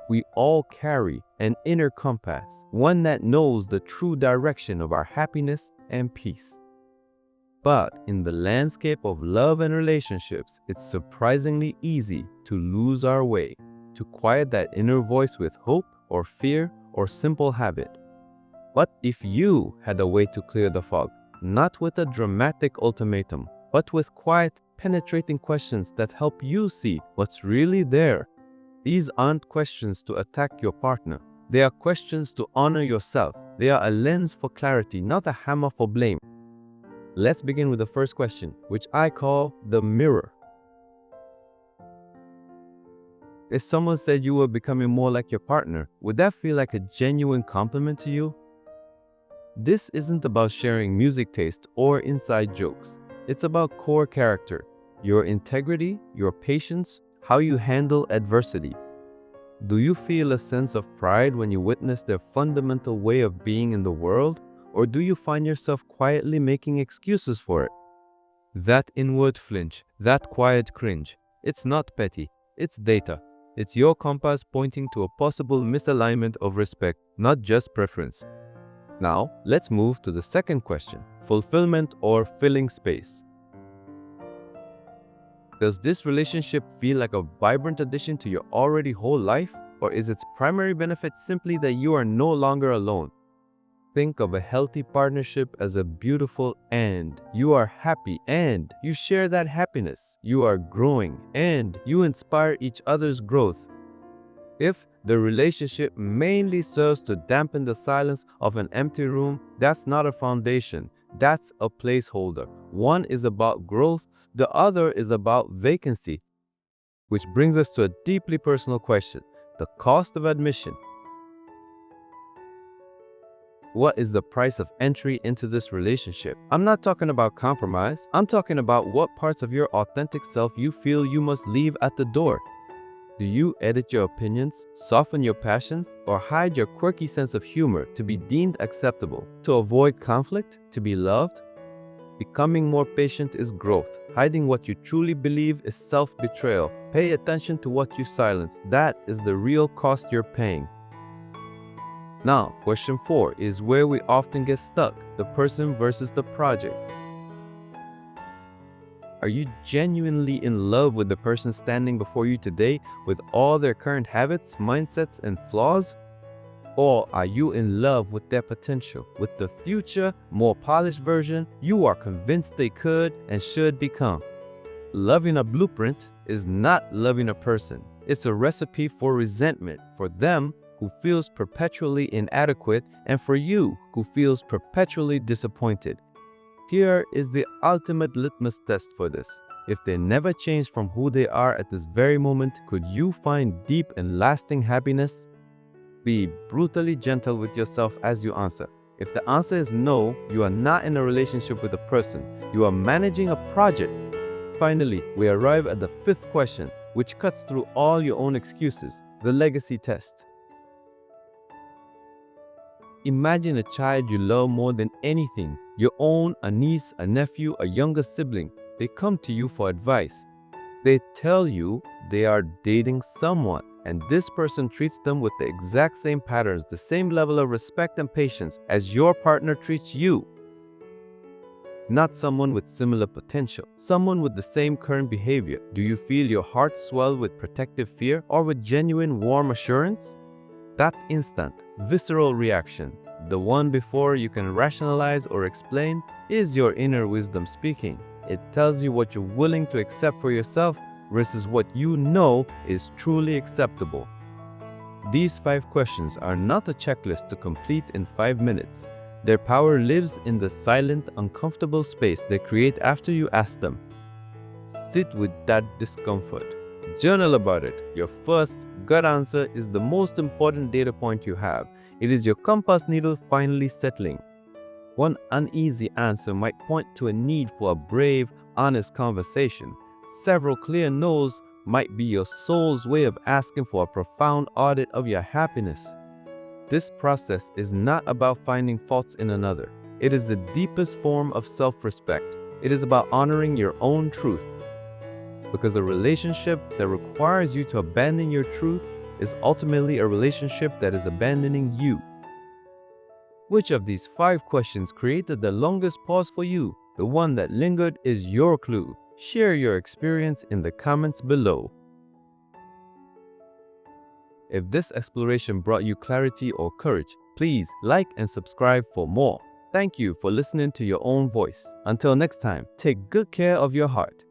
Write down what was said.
We all carry an inner compass, one that knows the true direction of our happiness and peace. But in the landscape of love and relationships, it's surprisingly easy to lose our way, to quiet that inner voice with hope or fear or simple habit. What if you had a way to clear the fog, not with a dramatic ultimatum, but with quiet, penetrating questions that help you see what's really there? These aren't questions to attack your partner. They are questions to honor yourself. They are a lens for clarity, not a hammer for blame. Let's begin with the first question, which I call the mirror. If someone said you were becoming more like your partner, would that feel like a genuine compliment to you? This isn't about sharing music taste or inside jokes. It's about core character, your integrity, your patience, how you handle adversity. Do you feel a sense of pride when you witness their fundamental way of being in the world? Or do you find yourself quietly making excuses for it? That inward flinch, that quiet cringe, it's not petty, it's data. It's your compass pointing to a possible misalignment of respect, not just preference. Now, let's move to the second question, fulfillment or filling space. Does this relationship feel like a vibrant addition to your already whole life? Or is its primary benefit simply that you are no longer alone? Think of a healthy partnership as a beautiful and. You are happy and you share that happiness. You are growing and you inspire each other's growth. If the relationship mainly serves to dampen the silence of an empty room, that's not a foundation. That's a placeholder. One is about growth, the other is about vacancy. Which brings us to a deeply personal question, the cost of admission. What is the price of entry into this relationship? I'm not talking about compromise. I'm talking about what parts of your authentic self you feel you must leave at the door. Do you edit your opinions, soften your passions, or hide your quirky sense of humor to be deemed acceptable, to avoid conflict, to be loved? Becoming more patient is growth. Hiding what you truly believe is self-betrayal. Pay attention to what you silence. That is the real cost you're paying. Now, question 4 is where we often get stuck, the person versus the project. Are you genuinely in love with the person standing before you today with all their current habits, mindsets, and flaws? Or are you in love with their potential, with the future, more polished version you are convinced they could and should become? Loving a blueprint is not loving a person. It's a recipe for resentment, for them who feels perpetually inadequate, and for you who feels perpetually disappointed. Here is the ultimate litmus test for this. If they never change from who they are at this very moment, could you find deep and lasting happiness? Be brutally gentle with yourself as you answer. If the answer is no, you are not in a relationship with a person. You are managing a project. Finally, we arrive at the 5th question, which cuts through all your own excuses, the legacy test. Imagine a child you love more than anything, your own, a niece, a nephew, a younger sibling. They come to you for advice. They tell you they are dating someone, and this person treats them with the exact same patterns, the same level of respect and patience as your partner treats you. Not someone with similar potential, someone with the same current behavior. Do you feel your heart swell with protective fear or with genuine warm assurance? That instant, visceral reaction, the one before you can rationalize or explain, is your inner wisdom speaking. It tells you what you're willing to accept for yourself versus what you know is truly acceptable. These 5 questions are not a checklist to complete in 5 minutes. Their power lives in the silent, uncomfortable space they create after you ask them. Sit with that discomfort. Journal about it. Your first gut answer is the most important data point you have. It is your compass needle finally settling. One uneasy answer might point to a need for a brave, honest conversation. Several clear no's might be your soul's way of asking for a profound audit of your happiness. This process is not about finding faults in another. It is the deepest form of self-respect. It is about honoring your own truth. Because a relationship that requires you to abandon your truth is ultimately a relationship that is abandoning you? Which of these 5 questions created the longest pause for you? The one that lingered is your clue. Share your experience in the comments below. If this exploration brought you clarity or courage, please like and subscribe for more. Thank you for listening to your own voice. Until next time, take good care of your heart.